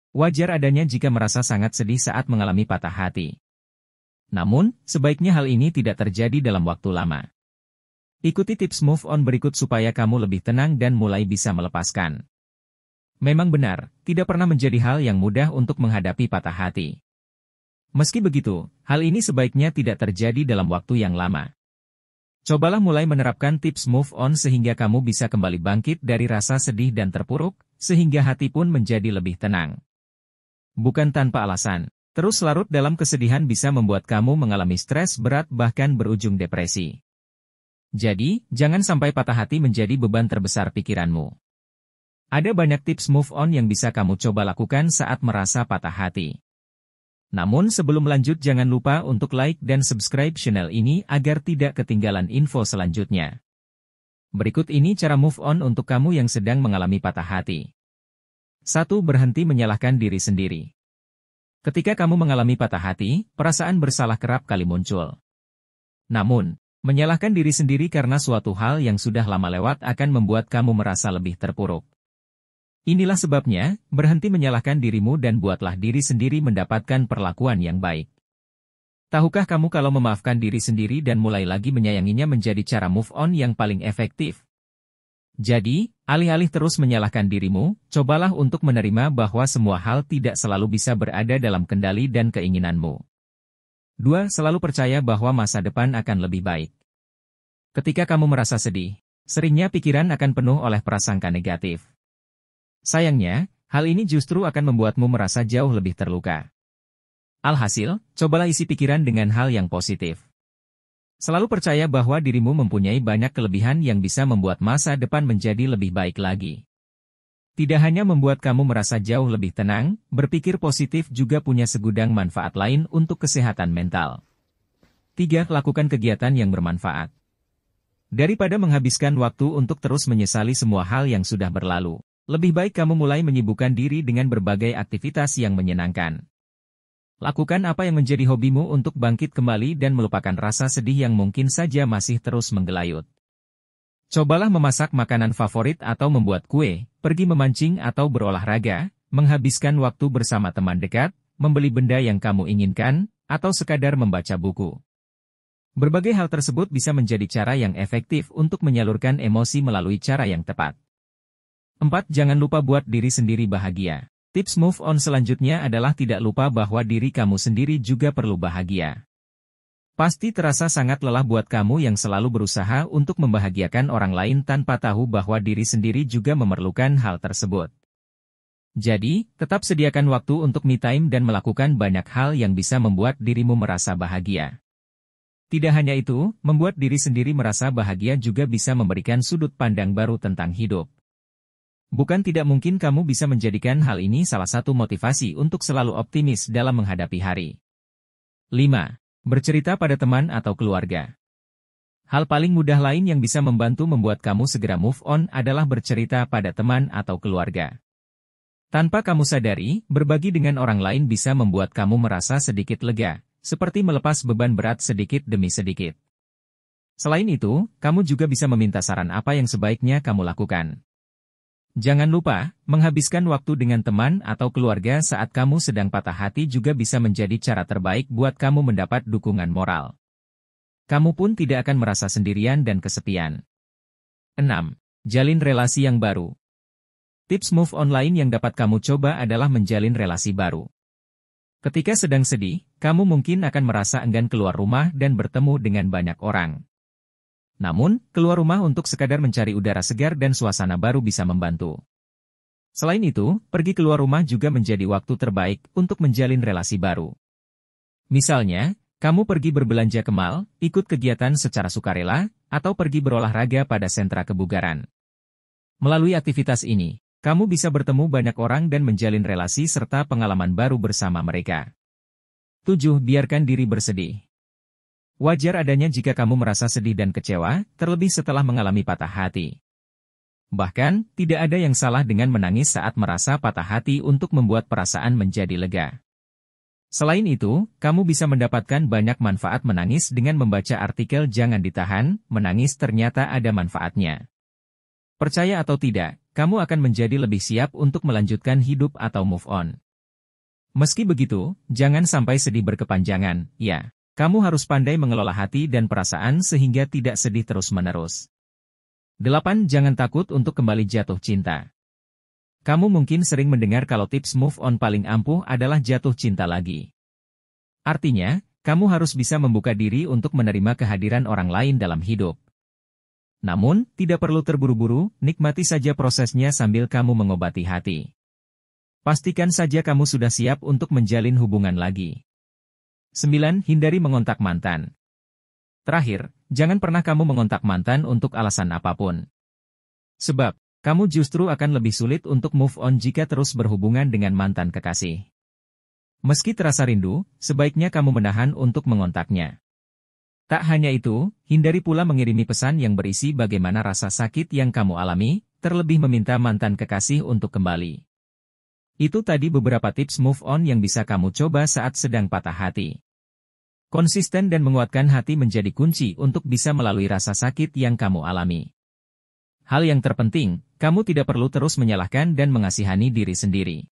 Wajar adanya jika merasa sangat sedih saat mengalami patah hati. Namun, sebaiknya hal ini tidak terjadi dalam waktu lama. Ikuti tips move on berikut supaya kamu lebih tenang dan mulai bisa melepaskan. Memang benar, tidak pernah menjadi hal yang mudah untuk menghadapi patah hati. Meski begitu, hal ini sebaiknya tidak terjadi dalam waktu yang lama. Cobalah mulai menerapkan tips move on sehingga kamu bisa kembali bangkit dari rasa sedih dan terpuruk, sehingga hati pun menjadi lebih tenang. Bukan tanpa alasan, terus larut dalam kesedihan bisa membuat kamu mengalami stres berat bahkan berujung depresi. Jadi, jangan sampai patah hati menjadi beban terbesar pikiranmu. Ada banyak tips move on yang bisa kamu coba lakukan saat merasa patah hati. Namun sebelum lanjut jangan lupa untuk like dan subscribe channel ini agar tidak ketinggalan info selanjutnya. Berikut ini cara move on untuk kamu yang sedang mengalami patah hati. 1. Berhenti menyalahkan diri sendiri. Ketika kamu mengalami patah hati, perasaan bersalah kerap kali muncul. Namun, menyalahkan diri sendiri karena suatu hal yang sudah lama lewat akan membuat kamu merasa lebih terpuruk. Inilah sebabnya, berhenti menyalahkan dirimu dan buatlah diri sendiri mendapatkan perlakuan yang baik. Tahukah kamu kalau memaafkan diri sendiri dan mulai lagi menyayanginya menjadi cara move on yang paling efektif? Jadi, alih-alih terus menyalahkan dirimu, cobalah untuk menerima bahwa semua hal tidak selalu bisa berada dalam kendali dan keinginanmu. 2. Selalu percaya bahwa masa depan akan lebih baik. Ketika kamu merasa sedih, seringnya pikiran akan penuh oleh prasangka negatif. Sayangnya, hal ini justru akan membuatmu merasa jauh lebih terluka. Alhasil, cobalah isi pikiran dengan hal yang positif. Selalu percaya bahwa dirimu mempunyai banyak kelebihan yang bisa membuat masa depan menjadi lebih baik lagi. Tidak hanya membuat kamu merasa jauh lebih tenang, berpikir positif juga punya segudang manfaat lain untuk kesehatan mental. 3. Lakukan kegiatan yang bermanfaat. Daripada menghabiskan waktu untuk terus menyesali semua hal yang sudah berlalu, lebih baik kamu mulai menyibukkan diri dengan berbagai aktivitas yang menyenangkan. Lakukan apa yang menjadi hobimu untuk bangkit kembali dan melupakan rasa sedih yang mungkin saja masih terus menggelayut. Cobalah memasak makanan favorit atau membuat kue, pergi memancing atau berolahraga, menghabiskan waktu bersama teman dekat, membeli benda yang kamu inginkan, atau sekadar membaca buku. Berbagai hal tersebut bisa menjadi cara yang efektif untuk menyalurkan emosi melalui cara yang tepat. 4. Jangan lupa buat diri sendiri bahagia. Tips move on selanjutnya adalah tidak lupa bahwa diri kamu sendiri juga perlu bahagia. Pasti terasa sangat lelah buat kamu yang selalu berusaha untuk membahagiakan orang lain tanpa tahu bahwa diri sendiri juga memerlukan hal tersebut. Jadi, tetap sediakan waktu untuk me time dan melakukan banyak hal yang bisa membuat dirimu merasa bahagia. Tidak hanya itu, membuat diri sendiri merasa bahagia juga bisa memberikan sudut pandang baru tentang hidup. Bukan tidak mungkin kamu bisa menjadikan hal ini salah satu motivasi untuk selalu optimis dalam menghadapi hari. 5. Bercerita pada teman atau keluarga. Hal paling mudah lain yang bisa membantu membuat kamu segera move on adalah bercerita pada teman atau keluarga. Tanpa kamu sadari, berbagi dengan orang lain bisa membuat kamu merasa sedikit lega, seperti melepas beban berat sedikit demi sedikit. Selain itu, kamu juga bisa meminta saran apa yang sebaiknya kamu lakukan. Jangan lupa, menghabiskan waktu dengan teman atau keluarga saat kamu sedang patah hati juga bisa menjadi cara terbaik buat kamu mendapat dukungan moral. Kamu pun tidak akan merasa sendirian dan kesepian. 6. Jalin relasi yang baru. Tips move on lain yang dapat kamu coba adalah menjalin relasi baru. Ketika sedang sedih, kamu mungkin akan merasa enggan keluar rumah dan bertemu dengan banyak orang. Namun, keluar rumah untuk sekadar mencari udara segar dan suasana baru bisa membantu. Selain itu, pergi keluar rumah juga menjadi waktu terbaik untuk menjalin relasi baru. Misalnya, kamu pergi berbelanja ke mall, ikut kegiatan secara sukarela, atau pergi berolahraga pada sentra kebugaran. Melalui aktivitas ini, kamu bisa bertemu banyak orang dan menjalin relasi serta pengalaman baru bersama mereka. 7. Biarkan diri bersedih. Wajar adanya jika kamu merasa sedih dan kecewa, terlebih setelah mengalami patah hati. Bahkan, tidak ada yang salah dengan menangis saat merasa patah hati untuk membuat perasaan menjadi lega. Selain itu, kamu bisa mendapatkan banyak manfaat menangis dengan membaca artikel Jangan Ditahan, Menangis Ternyata Ada Manfaatnya. Percaya atau tidak, kamu akan menjadi lebih siap untuk melanjutkan hidup atau move on. Meski begitu, jangan sampai sedih berkepanjangan, ya. Kamu harus pandai mengelola hati dan perasaan sehingga tidak sedih terus-menerus. 8. Jangan takut untuk kembali jatuh cinta. Kamu mungkin sering mendengar kalau tips move on paling ampuh adalah jatuh cinta lagi. Artinya, kamu harus bisa membuka diri untuk menerima kehadiran orang lain dalam hidup. Namun, tidak perlu terburu-buru, nikmati saja prosesnya sambil kamu mengobati hati. Pastikan saja kamu sudah siap untuk menjalin hubungan lagi. 9. Hindari mengontak mantan. Terakhir, jangan pernah kamu mengontak mantan untuk alasan apapun. Sebab, kamu justru akan lebih sulit untuk move on jika terus berhubungan dengan mantan kekasih. Meski terasa rindu, sebaiknya kamu menahan untuk mengontaknya. Tak hanya itu, hindari pula mengirimi pesan yang berisi bagaimana rasa sakit yang kamu alami, terlebih meminta mantan kekasih untuk kembali. Itu tadi beberapa tips move on yang bisa kamu coba saat sedang patah hati. Konsisten dan menguatkan hati menjadi kunci untuk bisa melalui rasa sakit yang kamu alami. Hal yang terpenting, kamu tidak perlu terus menyalahkan dan mengasihani diri sendiri.